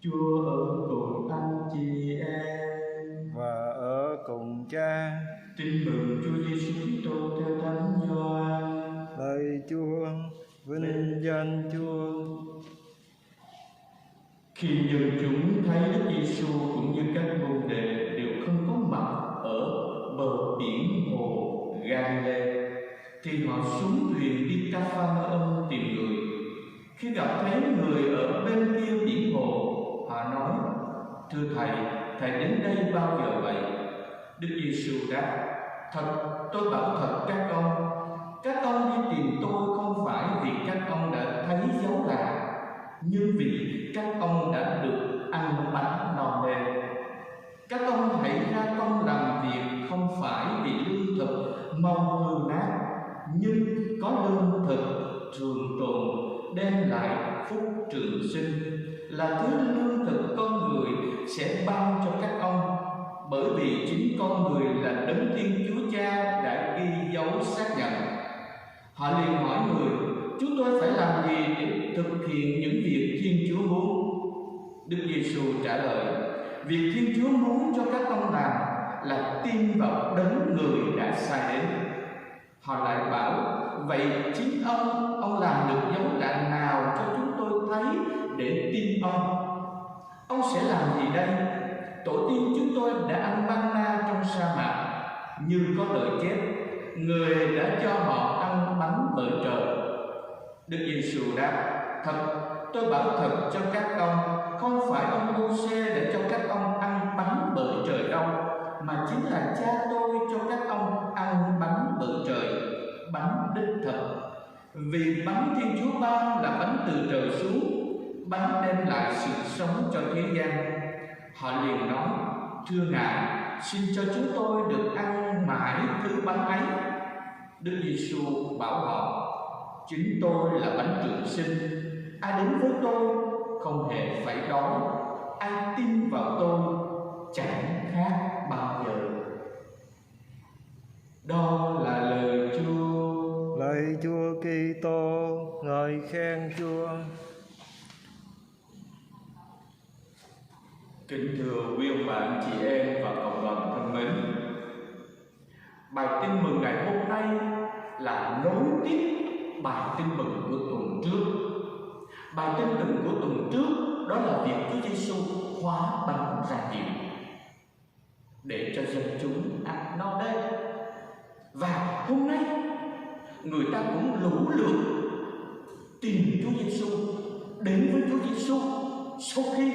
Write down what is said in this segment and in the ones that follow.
Chúa ở cùng anh chị em và ở cùng Cha. Tin mừng Chúa Giêsu Kitô theo Thánh Gioan. Lạy Chúa, vinh danh Chúa. Khi dân chúng thấy Đức Giêsu cũng như các môn đệ đều không có mặt ở bờ biển hồ Gan-lê, thì họ xuống thuyền đi Ca-pha-nơ-um tìm người. Khi gặp thấy người ở bên kia biển hồ, họ nói: "Thưa thầy, thầy đến đây bao giờ vậy?" Đức Giêsu đáp: "Thật, tôi bảo thật các ông đi tìm tôi không phải vì các ông đã thấy dấu lạ, nhưng vì các ông đã được ăn bánh no nê. Các ông hãy ra công làm việc không phải vì lương thực mau hư nát, nhưng có lương thực trường tồn đem lại phúc trường sinh, là thứ lương thực con người sẽ ban cho các ông, bởi vì chính con người là đấng Thiên Chúa Cha đã ghi dấu xác nhận." Họ liền hỏi người: "Chúng tôi phải làm gì để thực hiện những việc Thiên Chúa muốn?" Đức Giêsu trả lời: "Việc Thiên Chúa muốn cho các ông làm là tin vào đấng người đã sai đến." Họ lại bảo: "Vậy chính ông làm được dấu lạ nào cho chúng tôi thấy để tin ông? Ông sẽ làm gì đây? Tổ tiên chúng tôi đã ăn manna trong sa mạc, như có lời chép: Người đã cho họ ăn bánh bởi trời." Đức Giêsu đáp: "Thật, tôi bảo thật cho các ông, không phải ông Mô-sê để cho các ông ăn bánh bởi trời đâu, mà chính là Cha tôi cho các ông ăn bánh bởi trời, bánh đích thực. Vì bánh Thiên Chúa ban là bánh từ trời xuống, bánh đem lại sự sống cho thế gian." Họ liền nói: "Thưa Ngài, xin cho chúng tôi được ăn mãi thứ bánh ấy." Đức Giêsu bảo họ: "Chính tôi là bánh trường sinh. Ai đến với tôi không hề phải đói. Ai tin vào tôi chẳng khát bao giờ." Đó là lời Chúa. Lạy Chúa Kitô, ngợi khen Chúa. Kính thưa quý ông bà anh chị em và cộng đoàn thân mến, bài tin mừng ngày hôm nay là nối tiếp bài tin mừng của tuần trước. Bài tin mừng của tuần trước đó là việc Chúa Giêsu hóa bánh ra nhiều để cho dân chúng ăn no nê. Và hôm nay người ta cũng lũ lượt tìm Chúa Giêsu, đến với Chúa Giêsu sau khi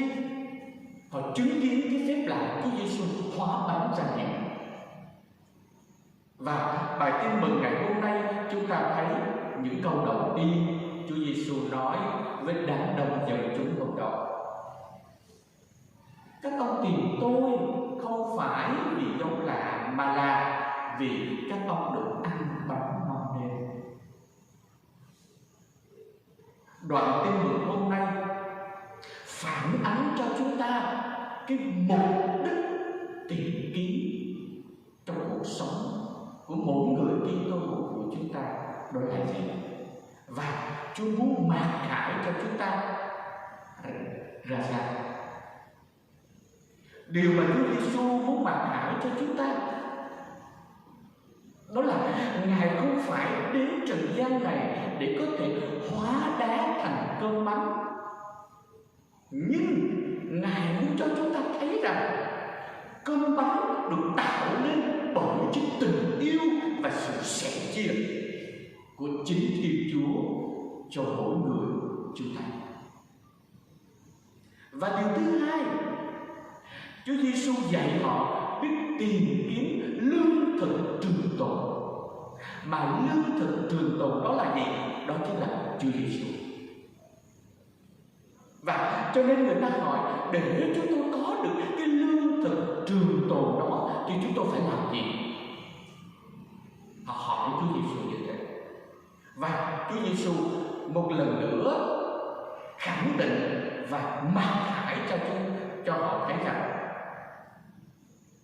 họ chứng kiến cái phép lạ Chúa Giêsu hóa bánh ra nhiều. Và bài tin mừng ngày hôm nay chúng ta thấy những câu đầu tiên Chúa Giêsu nói với đám đông dân chúng hôm đó: "Các ông tìm tôi không phải vì dấu lạ, mà là vì các ông được ăn bánh no nê." Đoạn tin mừng hôm nay phản ánh cho chúng ta cái mục đích tìm kiếm trong cuộc sống của mỗi người Kitô hữu của chúng ta đó là gì, và Chúa muốn mặc khải cho chúng ta ra sao. Điều mà Chúa Giêsu muốn mặc khải cho chúng ta đó là Ngài không phải đến trần gian này để có thể hóa đá thành cơm bánh, nhưng Ngài muốn cho chúng ta thấy rằng cơm bánh được tạo nên bởi chính tình yêu và sự sẻ chia của chính Thiên Chúa cho mỗi người chúng ta. Và điều thứ hai, Chúa Giêsu dạy họ biết tìm kiếm lương thực trường tồn. Mà lương thực trường tồn đó là gì? Đó chính là Chúa Giêsu. Và cho nên người ta hỏi, để chúng tôi có được cái lương thực trường tồn đó thì chúng tôi phải làm gì? Họ hỏi Chúa Giêsu như thế. Và Chúa Giêsu một lần nữa khẳng định và mặc khải cho họ thấy rằng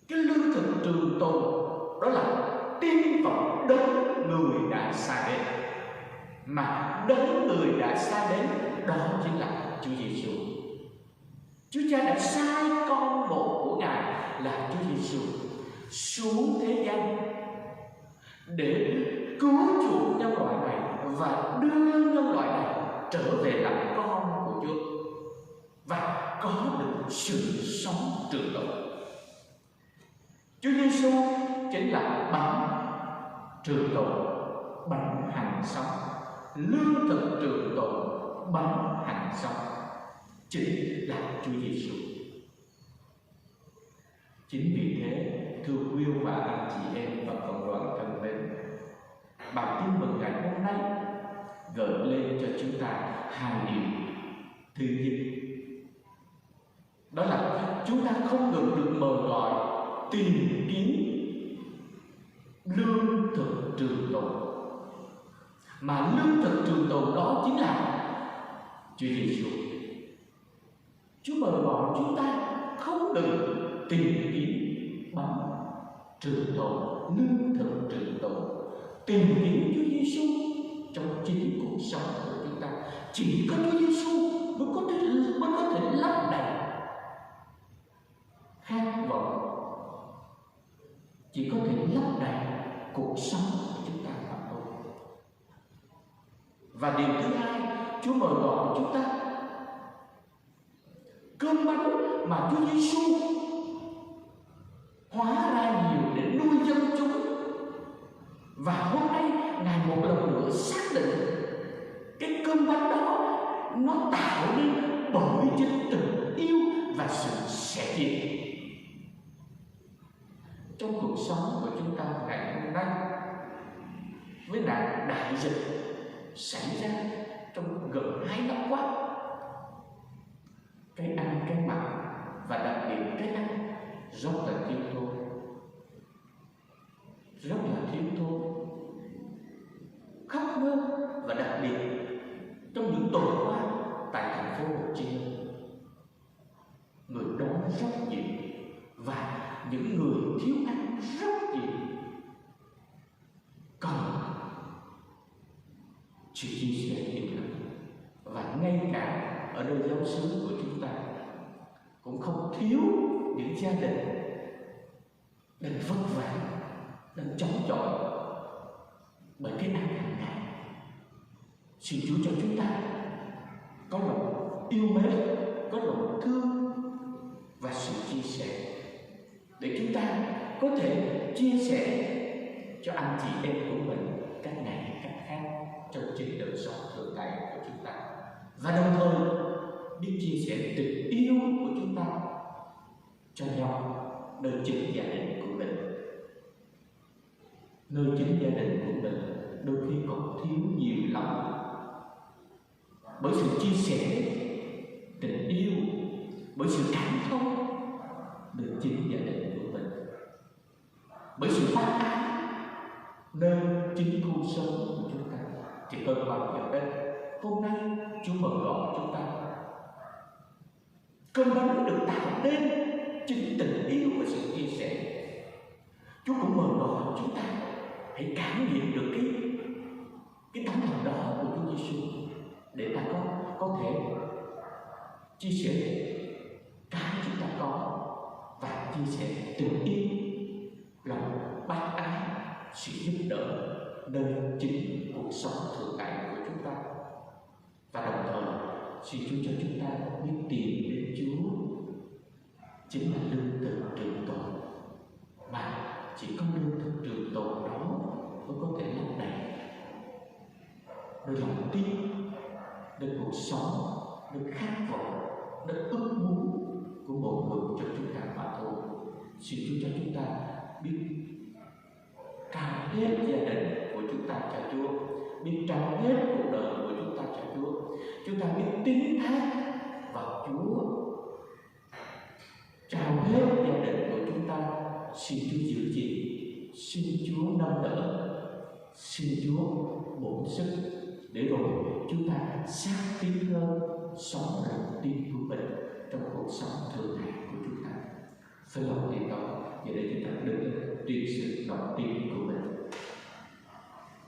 cái lương thực trường tồn đó là tin vào đấng người đã sai đến. Mà đấng người đã sai đến đó chính là Chúa Giêsu. Chúa Cha đã sai con một của Ngài là Chúa Giêsu xuống thế gian để cứu chuộc nhân loại này và đưa nhân loại này trở về làm con của Chúa và có được sự sống trường tồn. Chúa Giêsu chính là bánh trường tồn, bánh hằng sống, lương thực trường tồn, bánh hằng sống, chính là Chúa Giêsu. Chính vì thế, thưa quý ông bà, anh chị em và cộng đoàn thân mến, bản tin mừng ngày hôm nay gợi lên cho chúng ta hai điều. Thứ nhất, đó là chúng ta không ngừng được mời gọi tìm kiếm lương thực trường tồn, mà lương thực trường tồn đó chính là Chúa Giêsu. Chúa mời gọi chúng ta không ngừng tìm kiếm bánh trường tồn, lương thực trường tồn, tìm kiếm Chúa Giêsu trong chính cuộc sống của chúng ta. Chỉ có Chúa Giêsu mới có thể lấp đầy khát vọng, chỉ có thể lấp đầy cuộc sống của chúng ta mà thôi. Và điều thứ hai, Chúa mời gọi chúng ta cơm bánh mà Chúa Giêsu hóa ra nhiều để nuôi dân chúng. Và hôm nay Ngài một lần nữa xác định cái cơm bánh đó nó tạo nên bởi chính tình yêu và sự sẻ chia. Trong cuộc sống của chúng ta ngày hôm nay, với nạn đại dịch xảy ra trong gần 2 năm qua, cái ăn cái mặc và đặc biệt cái ăn rất là thiếu thốn, rất là thiếu thốn, khắp nơi. Và đặc biệt trong những tuần qua tại thành phố Hồ Chí Minh, người đói rất nhiều và những người thiếu ăn rất nhiều, cần sự chia sẻ yêu thương. Và ngay cả ở nơi giáo xứ của chúng ta cũng không thiếu những gia đình đang vất vả, đang chống chọi bởi cái ăn hàng ngày. Xin Chúa cho chúng ta có lòng yêu mến, có lòng thương và sự chia sẻ, để chúng ta có thể chia sẻ cho anh chị em của mình các ngày cách khác trong chính đời sống thường ngày của chúng ta, và đồng thời biết chia sẻ tình yêu của chúng ta cho nhau nơi chính gia đình của mình. Nơi chính gia đình của mình đôi khi còn thiếu nhiều lắm, bởi sự chia sẻ tình yêu, bởi sự cảm thông nơi chính gia đình của mình, bởi sự bác ái nơi chính khu sống của chúng ta. Thì hơn bao giờ hết, hôm nay Chúa mời gọi chúng ta, cơm bánh được tạo nên chính tình yêu và sự chia sẻ. Chúa cũng mời gọi chúng ta hãy cảm nghiệm được cái tấm lòng đó của Chúa Giêsu, để ta có thể chia sẻ cái chúng ta có và chia sẻ tình yêu, lòng bác ái, sự giúp đỡ nơi chính cuộc sống thường ngày của chúng ta. Và đồng thời xin Chúa cho chúng ta biết tìm đến Chúa, chính là lương thực trường tồn, mà chỉ có lương thực trường tồn đó mới có thể lấp đầy nơi lòng tin, nơi cuộc sống, nơi khát vọng, nơi ước muốn của mỗi người cho chúng ta mà thôi. Xin Chúa cho chúng ta biết trao hết gia đình của chúng ta cho Chúa, biết trao hết cuộc đời của chúng ta cho Chúa. Chúng ta biết tín thác vào Chúa, trao hết gia đình của chúng ta. Xin Chúa giữ gìn, xin Chúa nâng đỡ, xin Chúa bổ sức, để rồi chúng ta xác tín hơn, sống lòng tin của mình trong cuộc sống thường ngày của chúng ta. Với lòng tin đó, giờ đây chúng ta đứng lên tuyên sự lòng tin của mình.